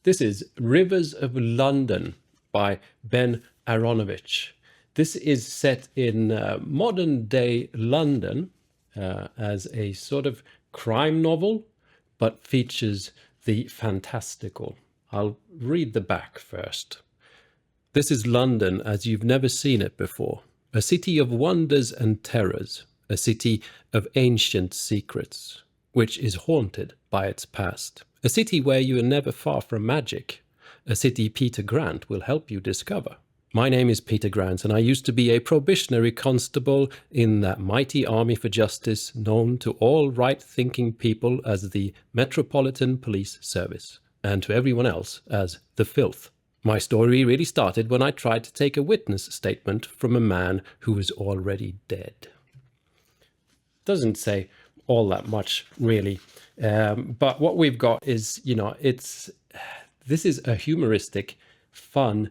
This is Rivers of London by Ben Aaronovitch. This is set in modern-day London as a sort of crime novel, but features the fantastical. I'll read the back first. This is London as you've never seen it before. A city of wonders and terrors. A city of ancient secrets, which is haunted by its past. A city where you are never far from magic. A city Peter Grant will help you discover. My name is Peter Grant, and I used to be a probationary constable in that mighty army for justice known to all right-thinking people as the Metropolitan Police Service, and to everyone else as the Filth. My story really started when I tried to take a witness statement from a man who was already dead. Doesn't say all that much, really. But what we've got is, this is a humoristic, fun,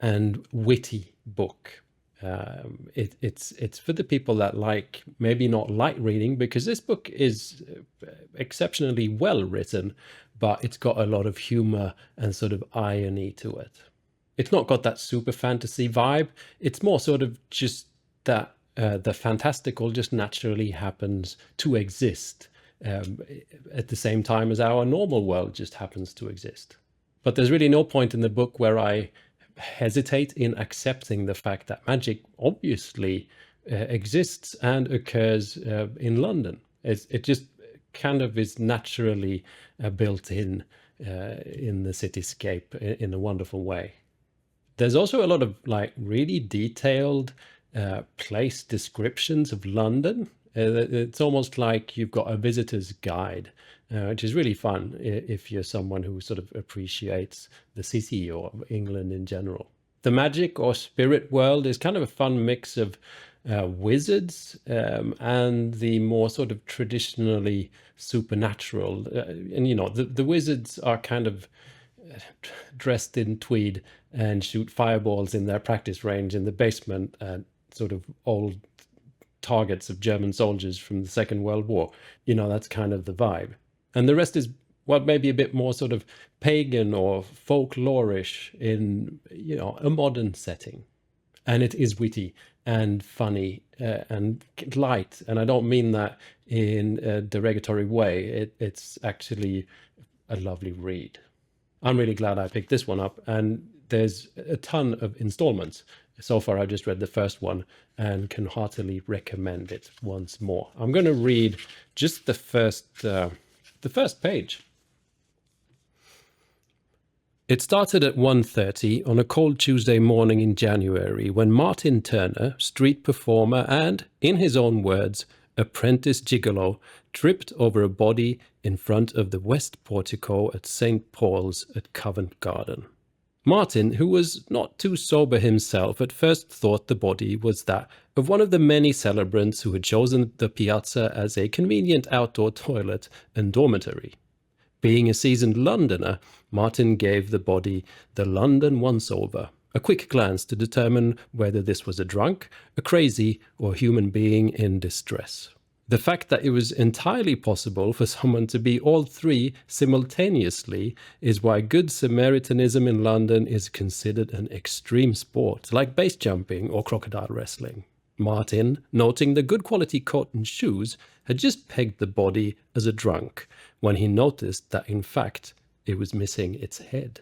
and witty book. It's for the people that like, maybe not light reading, because this book is exceptionally well written, but it's got a lot of humor and sort of irony to it. It's not got that super fantasy vibe. It's more sort of just that the fantastical just naturally happens to exist at the same time as our normal world just happens to exist. But there's really no point in the book where I hesitate in accepting the fact that magic obviously exists and occurs in London. It just kind of is naturally built in the cityscape in a wonderful way. There's also a lot of like really detailed place descriptions of London. It's almost like you've got a visitor's guide, which is really fun if you're someone who sort of appreciates the city or England in general. The magic or spirit world is kind of a fun mix of wizards and the more sort of traditionally supernatural. And the wizards are kind of dressed in tweed and shoot fireballs in their practice range in the basement at sort of old targets of German soldiers from the Second World War. That's kind of the vibe. And the rest is what maybe a bit more sort of pagan or folklorish in, a modern setting. And it is witty and funny and light. And I don't mean that in a derogatory way. It's actually a lovely read. I'm really glad I picked this one up, and there's a ton of installments. So far, I've just read the first one and can heartily recommend it once more. I'm going to read just the first page. It started at 1:30 on a cold Tuesday morning in January when Martin Turner, street performer and, in his own words, apprentice gigolo, tripped over a body in front of the west portico at St. Paul's at Covent Garden. Martin, who was not too sober himself, at first thought the body was that of one of the many celebrants who had chosen the piazza as a convenient outdoor toilet and dormitory. Being a seasoned Londoner, Martin gave the body the London once-over, a quick glance to determine whether this was a drunk, a crazy, or human being in distress. The fact that it was entirely possible for someone to be all three simultaneously is why good Samaritanism in London is considered an extreme sport, like base jumping or crocodile wrestling. Martin, noting the good quality coat and shoes, had just pegged the body as a drunk when he noticed that, in fact, it was missing its head.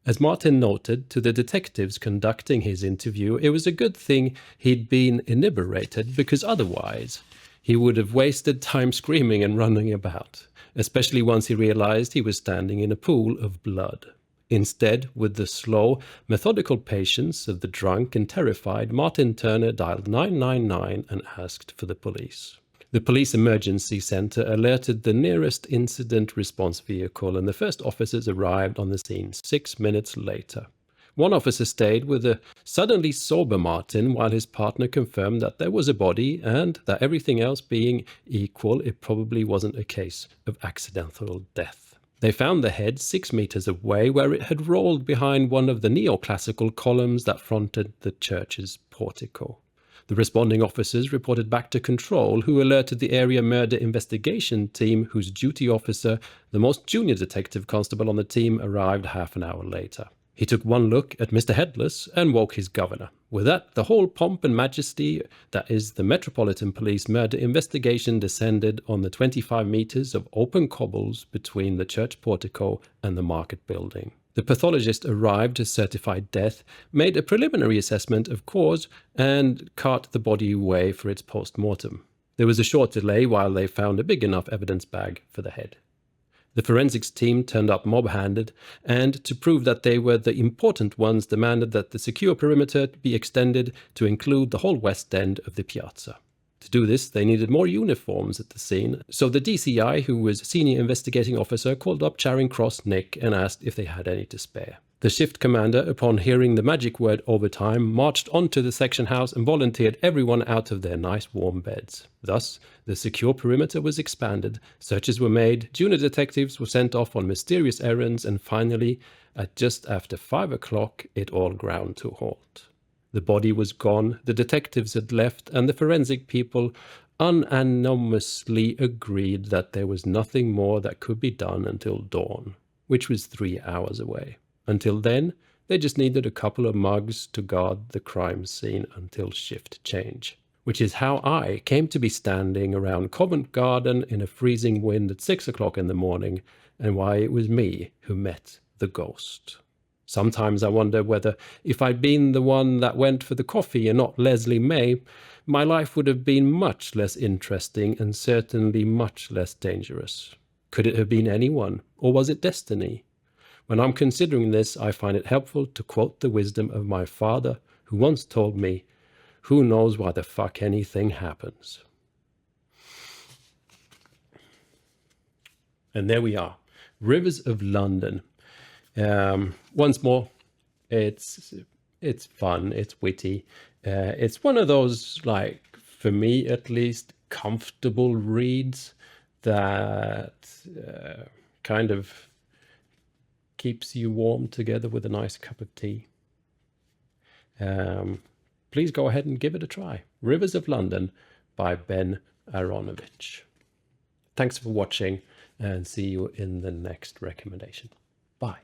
As Martin noted to the detectives conducting his interview, it was a good thing he'd been inebriated, because otherwise he would have wasted time screaming and running about, especially once he realized he was standing in a pool of blood. Instead, with the slow, methodical patience of the drunk and terrified, Martin Turner dialed 999 and asked for the police. The police emergency center alerted the nearest incident response vehicle, and the first officers arrived on the scene 6 minutes later. One officer stayed with a suddenly sober Martin while his partner confirmed that there was a body and that, everything else being equal, it probably wasn't a case of accidental death. They found the head 6 meters away, where it had rolled behind one of the neoclassical columns that fronted the church's portico. The responding officers reported back to control, who alerted the area murder investigation team, whose duty officer, the most junior detective constable on the team, arrived half an hour later. He took one look at Mr. Headless and woke his governor. With that, the whole pomp and majesty that is the Metropolitan Police murder investigation descended on the 25 meters of open cobbles between the church portico and the market building. The pathologist arrived to certify death, made a preliminary assessment of cause, and carted the body away for its post-mortem. There was a short delay while they found a big enough evidence bag for the head. The forensics team turned up mob-handed, and to prove that they were the important ones, demanded that the secure perimeter be extended to include the whole west end of the piazza. To do this, they needed more uniforms at the scene, so the DCI, who was senior investigating officer, called up Charing Cross Nick and asked if they had any to spare. The shift commander, upon hearing the magic word overtime, marched onto the section house and volunteered everyone out of their nice warm beds. Thus, the secure perimeter was expanded, searches were made, junior detectives were sent off on mysterious errands, and finally, at just after 5 o'clock, it all ground to a halt. The body was gone, the detectives had left, and the forensic people unanimously agreed that there was nothing more that could be done until dawn, which was 3 hours away. Until then, they just needed a couple of mugs to guard the crime scene until shift change. Which is how I came to be standing around Covent Garden in a freezing wind at 6 o'clock in the morning, and why it was me who met the ghost. Sometimes I wonder whether, if I'd been the one that went for the coffee and not Leslie May, my life would have been much less interesting and certainly much less dangerous. Could it have been anyone, or was it destiny? When I'm considering this, I find it helpful to quote the wisdom of my father, who once told me, "Who knows why the fuck anything happens?" And there we are. Rivers of London. Once more, it's fun, it's witty. It's one of those, like, for me at least, comfortable reads that kind of keeps you warm together with a nice cup of tea. Please go ahead and give it a try. Rivers of London by Ben Aaronovitch. Thanks for watching, and see you in the next recommendation. Bye.